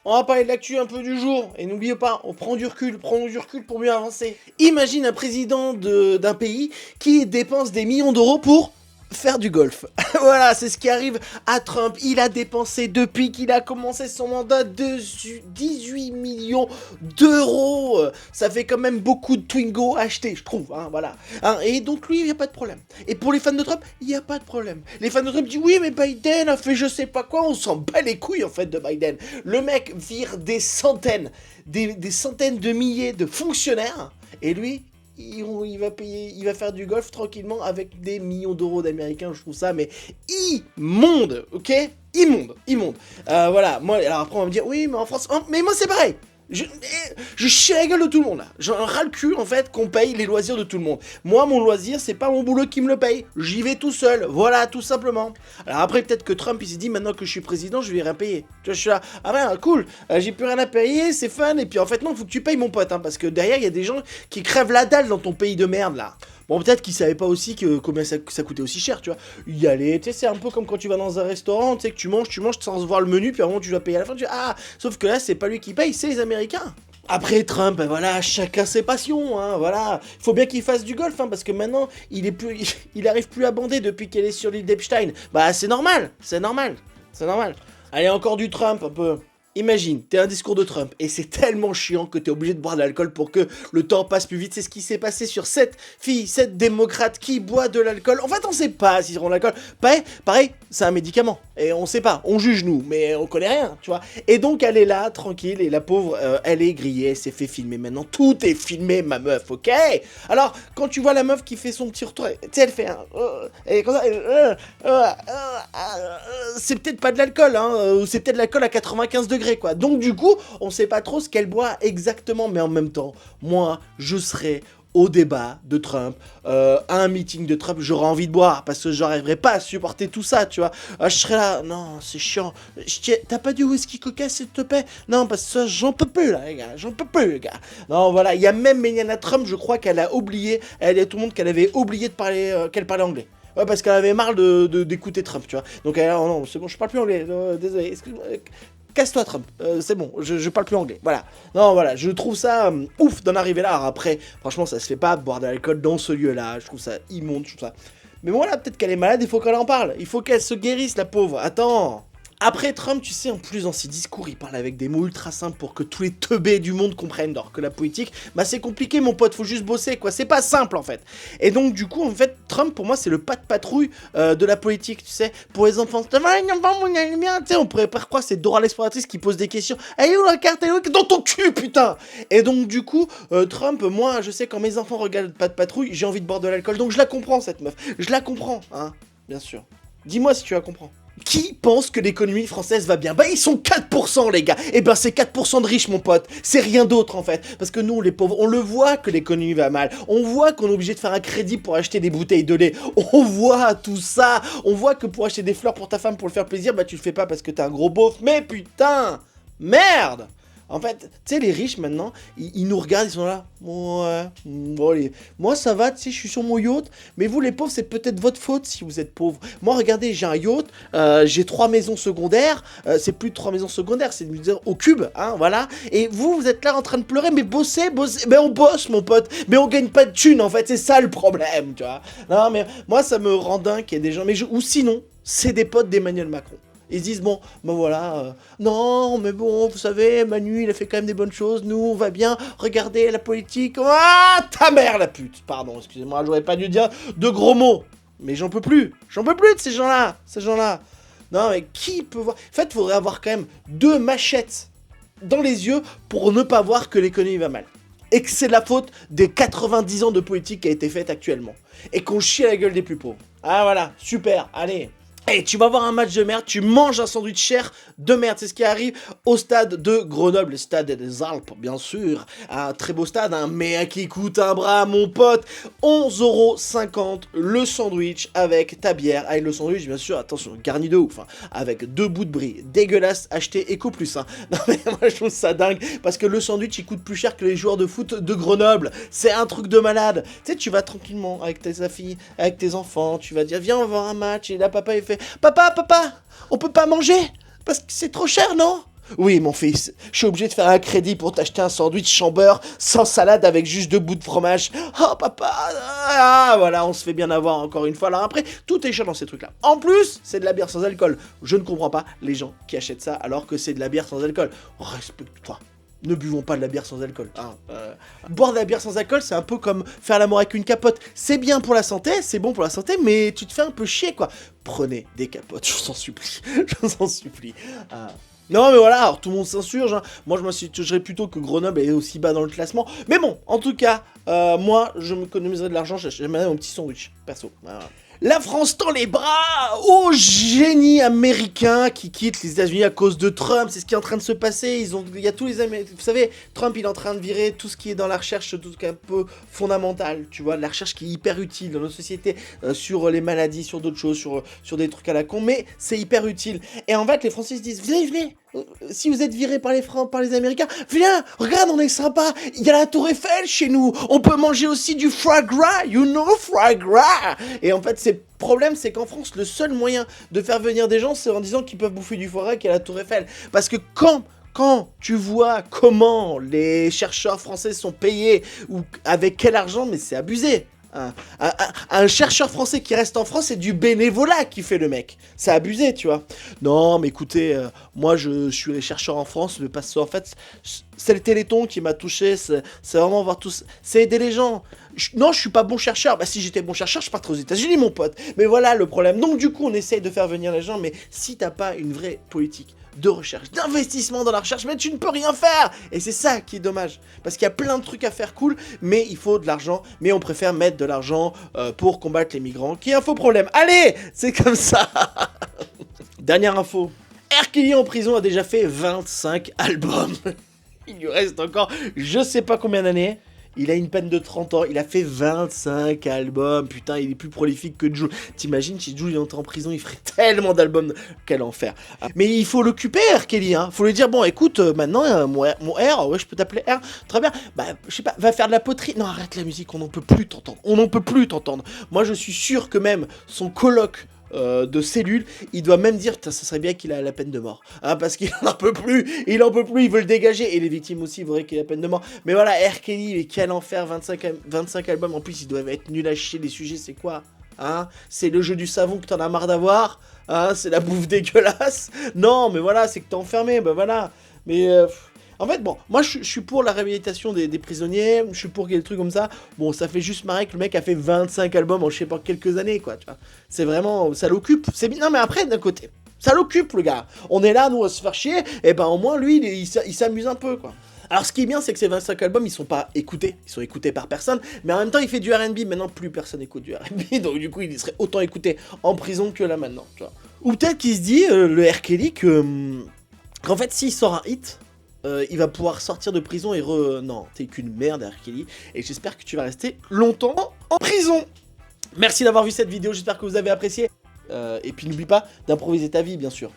on va parler de l'actu un peu du jour. Et n'oubliez pas, on prend du recul pour mieux avancer. Imagine un président d'un pays qui dépense des millions d'euros pour faire du golf. Voilà, c'est ce qui arrive à Trump. Il a dépensé depuis qu'il a commencé son mandat 18 millions d'euros. Ça fait quand même beaucoup de Twingo achetés, je trouve. Hein, voilà. Hein, et donc lui, il n'y a pas de problème. Et pour les fans de Trump, il n'y a pas de problème. Les fans de Trump disent oui, mais Biden a fait je sais pas quoi. On s'en bat les couilles en fait de Biden. Le mec vire des centaines, des centaines de milliers de fonctionnaires. Et lui, il va faire du golf tranquillement avec des millions d'euros d'Américains. Je trouve ça mais immonde, ok, immonde. Voilà, moi, alors après on va me dire oui, mais en France, mais moi c'est pareil. Je chie la gueule de tout le monde là. J'en ras le cul en fait qu'on paye les loisirs de tout le monde. Moi mon loisir c'est pas mon boulot qui me le paye. J'y vais tout seul. Voilà tout simplement. Alors après peut-être que Trump il s'est dit maintenant que je suis président je vais rien payer. Tu vois je suis là. Ah ouais cool. J'ai plus rien à payer c'est fun. Et puis en fait non faut que tu payes mon pote hein, parce que derrière il y a des gens qui crèvent la dalle dans ton pays de merde là. Bon, peut-être qu'ils savaient pas aussi que combien ça coûtait aussi cher, tu vois. Y aller, tu sais, c'est un peu comme quand tu vas dans un restaurant, tu sais, que tu manges sans voir le menu, puis à un moment tu dois payer à la fin, tu dis, ah, sauf que là, c'est pas lui qui paye, c'est les Américains. Après Trump, ben voilà, chacun ses passions, hein, voilà. Faut bien qu'il fasse du golf, hein, parce que maintenant, il arrive plus à bander depuis qu'elle est sur l'île d'Epstein. Bah, c'est normal. Allez, encore du Trump, un peu. Imagine, t'es un discours de Trump et c'est tellement chiant que t'es obligé de boire de l'alcool pour que le temps passe plus vite. C'est ce qui s'est passé sur cette démocrate qui boit de l'alcool. En fait, on sait pas s'ils auront de l'alcool. Pareil, c'est un médicament et on sait pas. On juge nous, mais on connaît rien, tu vois. Et donc elle est là, tranquille, et la pauvre, elle est grillée, elle s'est fait filmer. Maintenant, tout est filmé, ma meuf, ok. Alors, quand tu vois la meuf qui fait son petit retour, tu sais, elle fait un, et comme ça, c'est peut-être pas de l'alcool, hein, ou c'est peut-être de l'alcool à 95 degrés. Quoi. Donc du coup, on sait pas trop ce qu'elle boit exactement, mais en même temps, moi, je serais au débat de Trump, à un meeting de Trump, j'aurais envie de boire, parce que j'arriverais pas à supporter tout ça, tu vois. Je serais là, non, c'est chiant. T'as pas du whisky coca, s'il te plaît? Non, parce que ça, j'en peux plus, là, les gars, Non, voilà, il y a même Melania Trump, je crois qu'elle a oublié, elle dit à tout le monde qu'elle avait oublié de parler, qu'elle parlait anglais. Ouais, parce qu'elle avait marre d'écouter Trump, tu vois. Donc elle, oh non, c'est bon, je parle plus anglais, désolé, excuse-moi. Casse-toi Trump, c'est bon, je parle plus anglais, voilà. Non, voilà, je trouve ça ouf d'en arriver là. Alors après, franchement, ça se fait pas de boire de l'alcool dans ce lieu-là, je trouve ça immonde, je trouve ça... Mais voilà, peut-être qu'elle est malade, il faut qu'elle en parle, il faut qu'elle se guérisse, la pauvre, attends. Après Trump, tu sais, en plus dans ses discours, il parle avec des mots ultra simples pour que tous les teubés du monde comprennent. Alors que la politique, bah c'est compliqué mon pote, faut juste bosser quoi, c'est pas simple en fait. Et donc du coup, en fait, Trump pour moi c'est le pas de patrouille de la politique, tu sais. Pour les enfants, tu sais, on pourrait pas croire c'est Dora l'exploratrice qui pose des questions. Elle est où la carte? Elle est où? Dans ton cul putain. Et donc du coup, Trump, moi je sais quand mes enfants regardent pas de patrouille, j'ai envie de boire de l'alcool. Donc je la comprends cette meuf, je la comprends, hein, bien sûr. Dis-moi si tu la comprends. Qui pense que l'économie française va bien? Bah ils sont 4% les gars. Et ben c'est 4% de riches mon pote. C'est rien d'autre en fait. Parce que nous les pauvres, on le voit que l'économie va mal. On voit qu'on est obligé de faire un crédit pour acheter des bouteilles de lait. On voit tout ça. On voit que pour acheter des fleurs pour ta femme pour le faire plaisir, bah tu le fais pas parce que t'es un gros beauf. Mais putain, merde. En fait, tu sais, les riches maintenant, ils nous regardent, ils sont là. Ouais, bon, allez. Moi ça va, tu sais, je suis sur mon yacht. Mais vous, les pauvres, c'est peut-être votre faute si vous êtes pauvres. Moi, regardez, j'ai un yacht, j'ai 3 maisons secondaires. C'est plus de 3 maisons secondaires, c'est de dire au cube, hein, voilà. Et vous êtes là en train de pleurer, mais bossez. Mais on bosse, mon pote. Mais on gagne pas de thunes, en fait, c'est ça le problème, tu vois. Non, mais moi, ça me rend dingue qu'il y ait des gens. Ou sinon, c'est des potes d'Emmanuel Macron. Ils se disent, bon, ben voilà, non, mais bon, vous savez, Manu, il a fait quand même des bonnes choses, nous, on va bien, regardez la politique, ah, ta mère, la pute, pardon, excusez-moi, j'aurais pas dû dire de gros mots, mais j'en peux plus de ces gens-là, non, mais qui peut voir, en fait, il faudrait avoir quand même 2 machettes dans les yeux pour ne pas voir que l'économie va mal. Et que c'est la faute des 90 ans de politique qui a été faite actuellement. Et qu'on chie à la gueule des plus pauvres. Ah voilà, super, allez. Et tu vas voir un match de merde, tu manges un sandwich cher de merde, c'est ce qui arrive au stade de Grenoble, le stade des Alpes, bien sûr. Un très beau stade, hein, mais qui coûte un bras, mon pote. 11,50€ le sandwich avec ta bière. Avec le sandwich, bien sûr, attention, garni de ouf, hein, avec 2 bouts de brie, dégueulasse, acheté Eco Plus. Hein. Non mais moi je trouve ça dingue, parce que le sandwich il coûte plus cher que les joueurs de foot de Grenoble. C'est un truc de malade. Tu sais, tu vas tranquillement avec ta fille, avec tes enfants, tu vas dire, viens, on va voir un match, et là papa il fait, Papa, on peut pas manger parce que c'est trop cher, non? Oui, mon fils, je suis obligé de faire un crédit pour t'acheter un sandwich chambeurre sans salade avec juste 2 bouts de fromage. Oh, papa, ah, voilà, on se fait bien avoir encore une fois. Alors après, tout est cher dans ces trucs-là. En plus, c'est de la bière sans alcool. Je ne comprends pas les gens qui achètent ça alors que c'est de la bière sans alcool. Respecte-toi. Ne buvons pas de la bière sans alcool. Hein. Boire de la bière sans alcool, c'est un peu comme faire l'amour avec une capote. C'est bien pour la santé, c'est bon pour la santé, mais tu te fais un peu chier, quoi. Prenez des capotes, je vous en supplie. Je vous en supplie. Non, mais voilà, alors tout le monde s'insurge. Hein. Moi, je m'insurgerais plutôt que Grenoble est aussi bas dans le classement. Mais bon, en tout cas, moi, je m'économiserais de l'argent, j'aimerais mon petit sandwich, perso. Voilà. La France tend les bras au génie américain qui quitte les États-Unis à cause de Trump. C'est ce qui est en train de se passer. Il y a tous les Américains. Vous savez, Trump, il est en train de virer tout ce qui est dans la recherche, tout ce qui est un peu fondamental. Tu vois, la recherche qui est hyper utile dans nos sociétés, sur les maladies, sur d'autres choses, sur des trucs à la con. Mais c'est hyper utile. Et en fait, les Français se disent, venez. Si vous êtes viré par les Américains, viens, regarde, on est sympa. Il y a la Tour Eiffel chez nous. On peut manger aussi du foie gras, foie gras. Et en fait, le problème, c'est qu'en France, le seul moyen de faire venir des gens, c'est en disant qu'ils peuvent bouffer du foie gras qui est à la Tour Eiffel. Parce que quand tu vois comment les chercheurs français sont payés, ou avec quel argent, mais c'est abusé. Un chercheur français qui reste en France, c'est du bénévolat qui fait le mec. C'est abusé, tu vois. Non, mais écoutez, moi je suis chercheur en France, mais parce qu'en fait, c'est le Téléthon qui m'a touché, c'est vraiment voir tous, c'est aider les gens. Non, je suis pas bon chercheur. Bah si j'étais bon chercheur, je partirais aux États-Unis, mon pote. Mais voilà le problème. Donc du coup, on essaye de faire venir les gens, mais si t'as pas une vraie politique de recherche, d'investissement dans la recherche, mais tu ne peux rien faire. Et c'est ça qui est dommage. Parce qu'il y a plein de trucs à faire cool, mais il faut de l'argent. Mais on préfère mettre de l'argent pour combattre les migrants, qui est un faux problème. Allez, c'est comme ça. Dernière info. R. Kelly en prison a déjà fait 25 albums. Il lui reste encore je sais pas combien d'années. Il a une peine de 30 ans, il a fait 25 albums, putain, il est plus prolifique que Jul. T'imagines si Jul entrait en prison, il ferait tellement d'albums, quel enfer. Mais il faut l'occuper, R. Kelly, hein. Faut lui dire, bon, écoute, maintenant, mon R, ouais, je peux t'appeler R, très bien, bah, je sais pas, va faire de la poterie. Non, arrête la musique, on n'en peut plus t'entendre, Moi, je suis sûr que même son coloc de cellules, il doit même dire, ça serait bien qu'il a la peine de mort, hein, parce qu'il en peut plus, il veut le dégager, et les victimes aussi voudraient qu'il ait la peine de mort, mais voilà, R. Kelly, mais quel enfer, 25 albums, en plus ils doivent être nuls à chier, les sujets c'est quoi, hein, c'est le jeu du savon que t'en as marre d'avoir, hein, c'est la bouffe dégueulasse, non, mais voilà, c'est que t'es enfermé, bah voilà, mais en fait, bon, moi je suis pour la réhabilitation des prisonniers, je suis pour qu'il y ait des trucs comme ça. Bon, ça fait juste marrer que le mec a fait 25 albums en je sais pas quelques années, quoi, tu vois. C'est vraiment, ça l'occupe, c'est bien. Non, mais après, d'un côté, ça l'occupe, le gars. On est là, nous, à se faire chier, et ben au moins, lui, il s'amuse un peu, quoi. Alors, ce qui est bien, c'est que ces 25 albums, ils sont pas écoutés, ils sont écoutés par personne, mais en même temps, il fait du R&B. Maintenant, plus personne écoute du R&B, donc du coup, il serait autant écouté en prison que là maintenant, tu vois. Ou peut-être qu'il se dit, le R. Kelly, qu'en fait, s'il sort un hit, il va pouvoir sortir de prison et Non, t'es qu'une merde, R. Kelly, et j'espère que tu vas rester longtemps en prison. Merci d'avoir vu cette vidéo, j'espère que vous avez apprécié. Et puis n'oublie pas d'improviser ta vie, bien sûr.